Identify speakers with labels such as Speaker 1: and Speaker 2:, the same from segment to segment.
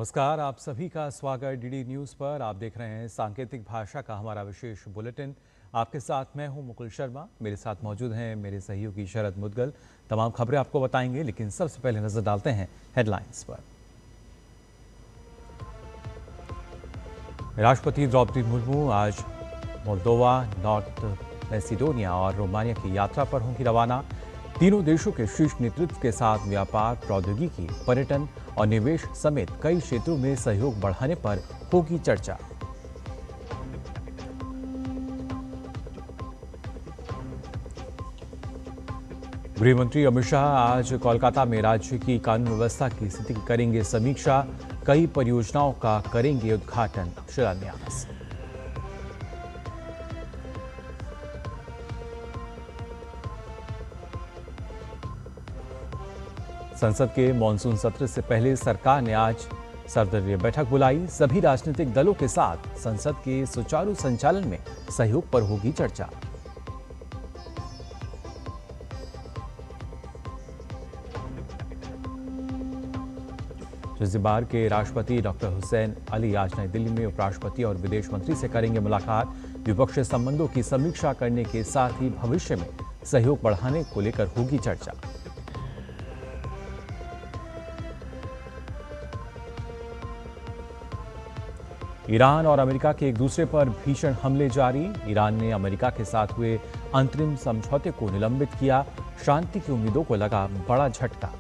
Speaker 1: नमस्कार, आप सभी का स्वागत डीडी न्यूज़ पर। आप देख रहे हैं सांकेतिक भाषा का हमारा विशेष बुलेटिन। आपके साथ मैं हूं मुकुल शर्मा। मेरे साथ मौजूद हैं मेरे सहयोगी शरद मुदगल। तमाम खबरें आपको बताएंगे, लेकिन सबसे पहले नजर डालते हैं हेडलाइंस पर। राष्ट्रपति द्रौपदी मुर्मू आज मोल्दोवा, नॉर्थ मैसिडोनिया और रोमानिया की यात्रा पर होंगी रवाना। तीनों देशों के शीर्ष नेतृत्व के साथ व्यापार, प्रौद्योगिकी, पर्यटन और निवेश समेत कई क्षेत्रों में सहयोग बढ़ाने पर होगी चर्चा। गृह मंत्री अमित शाह आज कोलकाता में राज्य की कानून व्यवस्था की स्थिति की करेंगे समीक्षा। कई परियोजनाओं का करेंगे उद्घाटन, शिलान्यास। संसद के मॉनसून सत्र से पहले सरकार ने आज सर्वदलीय बैठक बुलाई। सभी राजनीतिक दलों के साथ संसद के सुचारू संचालन में सहयोग पर होगी चर्चा। ज़ंज़िबार के राष्ट्रपति डॉक्टर हुसैन अली आज नई दिल्ली में उपराष्ट्रपति और विदेश मंत्री से करेंगे मुलाकात। द्विपक्षीय संबंधों की समीक्षा करने के साथ ही भविष्य में सहयोग बढ़ाने को लेकर होगी चर्चा। ईरान और अमेरिका के एक दूसरे पर भीषण हमले जारी। ईरान ने अमेरिका के साथ हुए अंतरिम समझौते को निलंबित किया। शांति की उम्मीदों को लगा बड़ा झटका।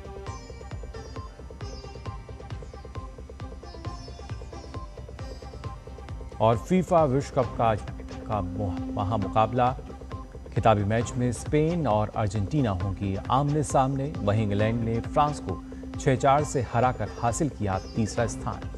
Speaker 1: और फीफा विश्व कप का महामुकाबला, खिताबी मैच में स्पेन और अर्जेंटीना होंगी आमने सामने। वहीं इंग्लैंड ने फ्रांस को 6-4 से हराकर हासिल किया तीसरा स्थान।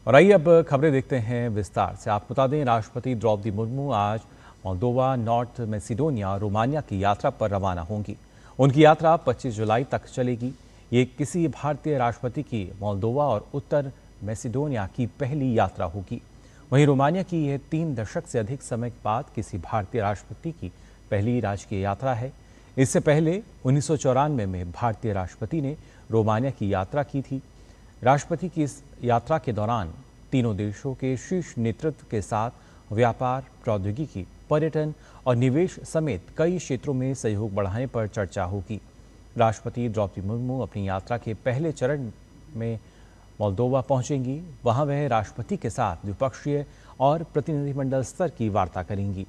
Speaker 1: और आइए अब खबरें देखते हैं विस्तार से। आपको बता दें, राष्ट्रपति द्रौपदी मुर्मू आज मोल्दोवा, नॉर्थ मैसिडोनिया और रोमानिया की यात्रा पर रवाना होंगी। उनकी यात्रा 25 जुलाई तक चलेगी। ये किसी भारतीय राष्ट्रपति की मोल्दोवा और उत्तर मैसिडोनिया की पहली यात्रा होगी। वहीं रोमानिया की यह 3 दशक से अधिक समय के बाद किसी भारतीय राष्ट्रपति की पहली राजकीय यात्रा है। इससे पहले 1994 में भारतीय राष्ट्रपति ने रोमानिया की यात्रा की थी। राष्ट्रपति की इस यात्रा के दौरान तीनों देशों के शीर्ष नेतृत्व के साथ व्यापार, प्रौद्योगिकी, पर्यटन और निवेश समेत कई क्षेत्रों में सहयोग बढ़ाने पर चर्चा होगी। राष्ट्रपति द्रौपदी मुर्मू अपनी यात्रा के पहले चरण में मोल्दोवा पहुंचेंगी। वहां वह राष्ट्रपति के साथ द्विपक्षीय और प्रतिनिधिमंडल स्तर की वार्ता करेंगी।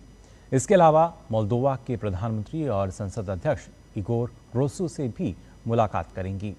Speaker 1: इसके अलावा मोल्दोवा के प्रधानमंत्री और संसद अध्यक्ष इगोर ग्रोसू से भी मुलाकात करेंगी।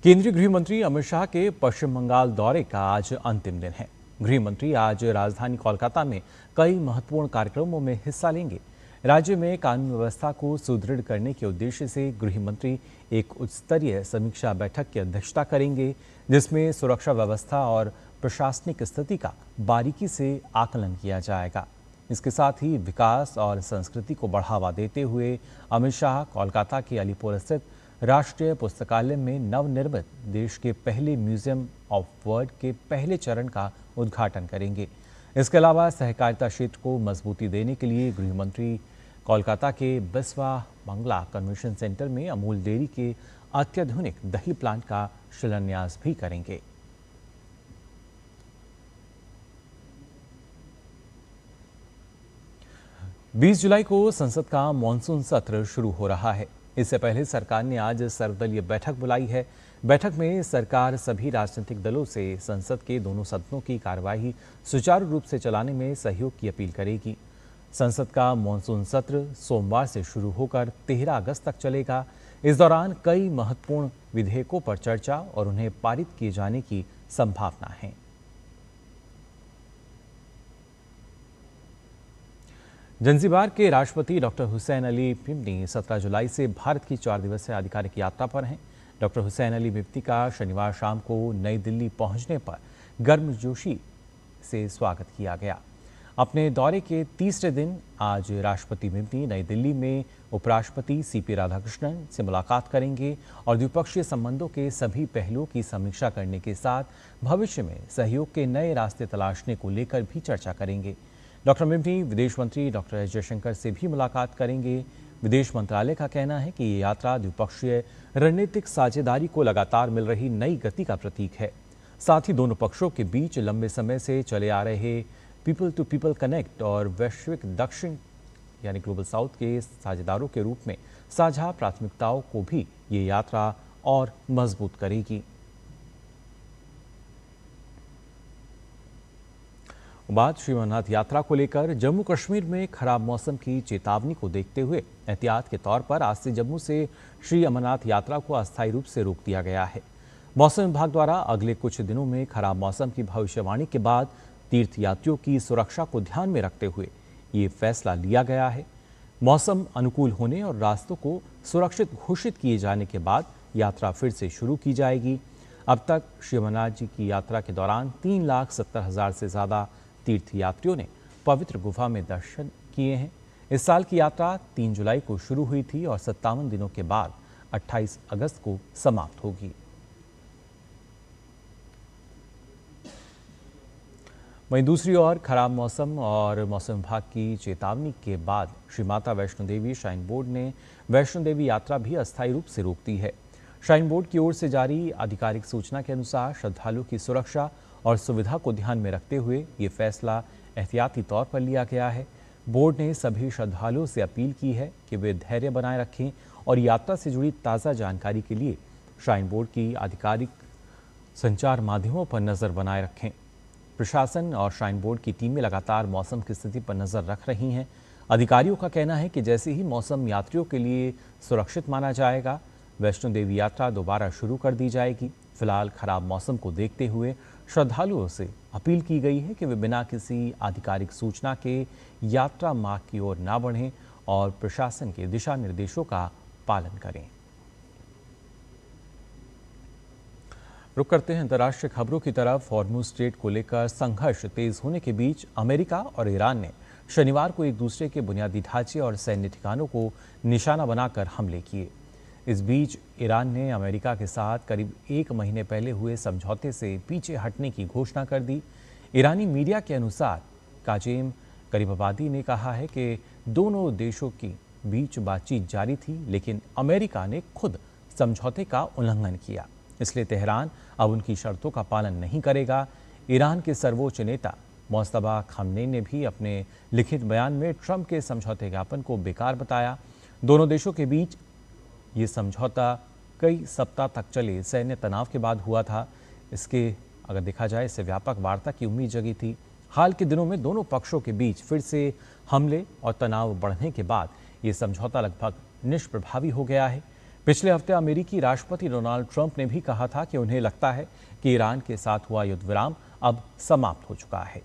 Speaker 1: केंद्रीय गृह मंत्री अमित शाह के पश्चिम बंगाल दौरे का आज अंतिम दिन है। गृह मंत्री आज राजधानी कोलकाता में कई महत्वपूर्ण कार्यक्रमों में हिस्सा लेंगे। राज्य में कानून व्यवस्था को सुदृढ़ करने के उद्देश्य से गृह मंत्री एक उच्च स्तरीय समीक्षा बैठक की अध्यक्षता करेंगे, जिसमें सुरक्षा व्यवस्था और प्रशासनिक स्थिति का बारीकी से आकलन किया जाएगा। इसके साथ ही विकास और संस्कृति को बढ़ावा देते हुए अमित शाह कोलकाता के अलीपुर स्थित राष्ट्रीय पुस्तकालय में नवनिर्मित देश के पहले म्यूजियम ऑफ वर्ड के पहले चरण का उद्घाटन करेंगे। इसके अलावा सहकारिता क्षेत्र को मजबूती देने के लिए गृह मंत्री कोलकाता के बिस्वा मंगला कन्वेंशन सेंटर में अमूल डेयरी के अत्याधुनिक दही प्लांट का शिलान्यास भी करेंगे। बीस जुलाई को संसद का मॉनसून सत्र शुरू हो रहा है। इससे पहले सरकार ने आज सर्वदलीय बैठक बुलाई है। बैठक में सरकार सभी राजनीतिक दलों से संसद के दोनों सदनों की कार्यवाही सुचारू रूप से चलाने में सहयोग की अपील करेगी। संसद का मॉनसून सत्र सोमवार से शुरू होकर 13 अगस्त तक चलेगा। इस दौरान कई महत्वपूर्ण विधेयकों पर चर्चा और उन्हें पारित किए जाने की संभावना है। ज़ंज़िबार के राष्ट्रपति डॉक्टर हुसैन अली मिप्ती 17 जुलाई से भारत की 4 दिवसीय आधिकारिक यात्रा पर हैं। डॉक्टर हुसैन अली मिप्ती का शनिवार शाम को नई दिल्ली पहुंचने पर गर्मजोशी से स्वागत किया गया। अपने दौरे के तीसरे दिन आज राष्ट्रपति मिप्ती नई दिल्ली में उपराष्ट्रपति सीपी राधाकृष्णन से मुलाकात करेंगे और द्विपक्षीय संबंधों के सभी पहलुओं की समीक्षा करने के साथ भविष्य में सहयोग के नए रास्ते तलाशने को लेकर भी चर्चा करेंगे। डॉक्टर मिम्मी विदेश मंत्री डॉक्टर एस जयशंकर से भी मुलाकात करेंगे। विदेश मंत्रालय का कहना है कि ये यात्रा द्विपक्षीय रणनीतिक साझेदारी को लगातार मिल रही नई गति का प्रतीक है। साथ ही दोनों पक्षों के बीच लंबे समय से चले आ रहे पीपल टू पीपल कनेक्ट और वैश्विक दक्षिण यानी ग्लोबल साउथ के साझेदारों के रूप में साझा प्राथमिकताओं को भी ये यात्रा और मजबूत करेगी। बात श्री अमरनाथ यात्रा को लेकर जम्मू कश्मीर में खराब मौसम की चेतावनी को देखते हुए एहतियात के तौर पर आज से जम्मू से श्री अमरनाथ यात्रा को अस्थायी रूप से रोक दिया गया है। मौसम विभाग द्वारा अगले कुछ दिनों में खराब मौसम की भविष्यवाणी के बाद तीर्थयात्रियों की सुरक्षा को ध्यान में रखते हुए ये फैसला लिया गया है। मौसम अनुकूल होने और रास्तों को सुरक्षित घोषित किए जाने के बाद यात्रा फिर से शुरू की जाएगी। अब तक श्री अमरनाथ जी की यात्रा के दौरान 3,70,000 से ज्यादा तीर्थयात्रियों ने पवित्र गुफा में दर्शन किए हैं। इस साल की यात्रा 3 जुलाई को शुरू हुई थी और 57 दिनों के बाद 28 अगस्त को समाप्त होगी। वहीं दूसरी ओर खराब मौसम और मौसम विभाग की चेतावनी के बाद श्री माता वैष्णो देवी श्राइन बोर्ड ने वैष्णो देवी यात्रा भी अस्थायी रूप से रोक दी है। श्राइन बोर्ड की ओर से जारी आधिकारिक सूचना के अनुसार श्रद्धालुओं की सुरक्षा और सुविधा को ध्यान में रखते हुए ये फैसला एहतियाती तौर पर लिया गया है। बोर्ड ने सभी श्रद्धालुओं से अपील की है कि वे धैर्य बनाए रखें और यात्रा से जुड़ी ताज़ा जानकारी के लिए श्राइन बोर्ड की आधिकारिक संचार माध्यमों पर नज़र बनाए रखें। प्रशासन और श्राइन बोर्ड की टीमें लगातार मौसम की स्थिति पर नज़र रख रही हैं। अधिकारियों का कहना है कि जैसे ही मौसम यात्रियों के लिए सुरक्षित माना जाएगा, वैष्णो देवी यात्रा दोबारा शुरू कर दी जाएगी। फिलहाल खराब मौसम को देखते हुए श्रद्धालुओं से अपील की गई है कि वे बिना किसी आधिकारिक सूचना के यात्रा मार्ग की ओर ना बढ़ें और प्रशासन के दिशा निर्देशों का पालन करें। रुक करते हैं अंतर्राष्ट्रीय खबरों की तरफ। हॉर्मुज़ स्ट्रेट को लेकर संघर्ष तेज होने के बीच अमेरिका और ईरान ने शनिवार को एक दूसरे के बुनियादी ढांचे और सैन्य ठिकानों को निशाना बनाकर हमले किए। इस बीच ईरान ने अमेरिका के साथ करीब 1 महीने पहले हुए समझौते से पीछे हटने की घोषणा कर दी। ईरानी मीडिया के अनुसार काजेम करीबाबादी ने कहा है कि दोनों देशों के बीच बातचीत जारी थी, लेकिन अमेरिका ने खुद समझौते का उल्लंघन किया, इसलिए तेहरान अब उनकी शर्तों का पालन नहीं करेगा। ईरान के सर्वोच्च नेता मुस्तफा खामनेई ने भी अपने लिखित बयान में ट्रंप के समझौते ज्ञापन को बेकार बताया। दोनों देशों के बीच ये समझौता कई सप्ताह तक चले सैन्य तनाव के बाद हुआ था। इसके अगर देखा जाए इससे व्यापक वार्ता की उम्मीद जगी थी। हाल के दिनों में दोनों पक्षों के बीच फिर से हमले और तनाव बढ़ने के बाद ये समझौता लगभग निष्प्रभावी हो गया है। पिछले हफ्ते अमेरिकी राष्ट्रपति डोनाल्ड ट्रंप ने भी कहा था कि उन्हें लगता है कि ईरान के साथ हुआ युद्ध विराम अब समाप्त हो चुका है।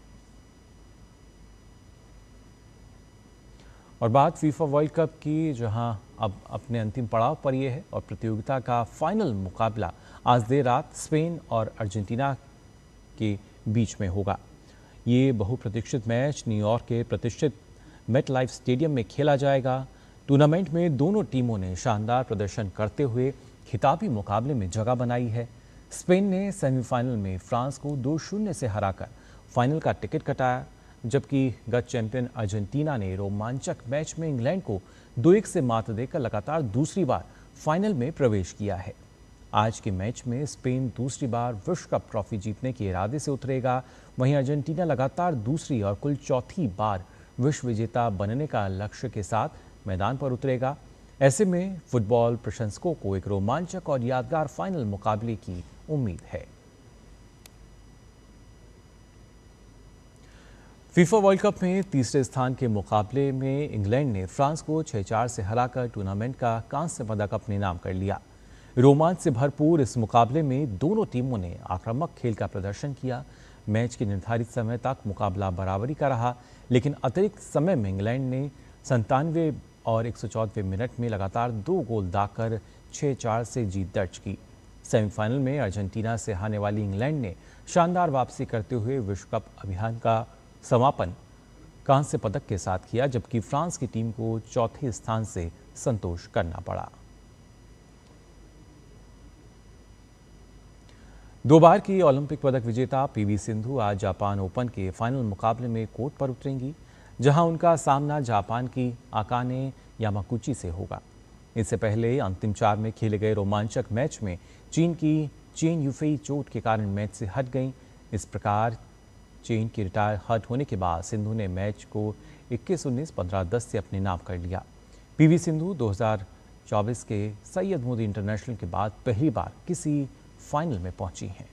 Speaker 1: और बात फीफा वर्ल्ड कप की, जहां अब अपने अंतिम पड़ाव पर यह है और प्रतियोगिता का फाइनल मुकाबला आज देर रात स्पेन और अर्जेंटीना के बीच में होगा। ये बहुप्रतीक्षित मैच न्यूयॉर्क के प्रतिष्ठित मेट लाइफ स्टेडियम में खेला जाएगा। टूर्नामेंट में दोनों टीमों ने शानदार प्रदर्शन करते हुए खिताबी मुकाबले में जगह बनाई है। स्पेन ने सेमीफाइनल में फ्रांस को 2-0 से हराकर फाइनल का टिकट कटाया, जबकि गत चैंपियन अर्जेंटीना ने रोमांचक मैच में इंग्लैंड को 2-1 से मात देकर लगातार दूसरी बार फाइनल में प्रवेश किया है। आज के मैच में स्पेन दूसरी बार विश्व कप ट्रॉफी जीतने के इरादे से उतरेगा, वहीं अर्जेंटीना लगातार दूसरी और कुल चौथी बार विश्व विजेता बनने का लक्ष्य के साथ मैदान पर उतरेगा। ऐसे में फुटबॉल प्रशंसकों को एक रोमांचक और यादगार फाइनल मुकाबले की उम्मीद है। फीफा वर्ल्ड कप में तीसरे स्थान के मुकाबले में इंग्लैंड ने फ्रांस को 6-4 से हराकर टूर्नामेंट का कांस्य पदक अपने नाम कर लिया। रोमांच से भरपूर इस मुकाबले में दोनों टीमों ने आक्रामक खेल का प्रदर्शन किया। मैच के निर्धारित समय तक मुकाबला बराबरी का रहा, लेकिन अतिरिक्त समय में इंग्लैंड ने 97 और 104वें मिनट में लगातार 2 गोल दागकर 6-4 से जीत दर्ज की। सेमीफाइनल में अर्जेंटीना से हारने वाली इंग्लैंड ने शानदार वापसी करते हुए विश्व कप अभियान का समापन कांस्य पदक के साथ किया, जबकि फ्रांस की टीम को चौथे स्थान से संतोष करना पड़ा। 2 बार की ओलंपिक पदक विजेता पीवी सिंधु आज जापान ओपन के फाइनल मुकाबले में कोर्ट पर उतरेंगी। जहां उनका सामना जापान की अकाने यामाकुची से होगा। इससे पहले अंतिम 4 में खेले गए रोमांचक मैच में चीन की चेन युफेई चोट के कारण मैच से हट गईं। इस प्रकार चेन की रिटायर हट होने के बाद सिंधु ने मैच को 21-19, 15-10 से अपने नाम कर लिया। पीवी सिंधु 2024 के सैयद मोदी इंटरनेशनल के बाद पहली बार किसी फाइनल में पहुंची हैं।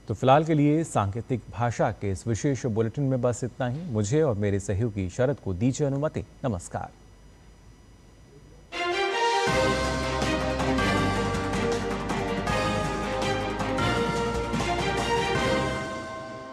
Speaker 1: तो फिलहाल के लिए सांकेतिक भाषा के इस विशेष बुलेटिन में बस इतना ही। मुझे और मेरे सहयोगी शरद को दीजिए अनुमति। नमस्कार।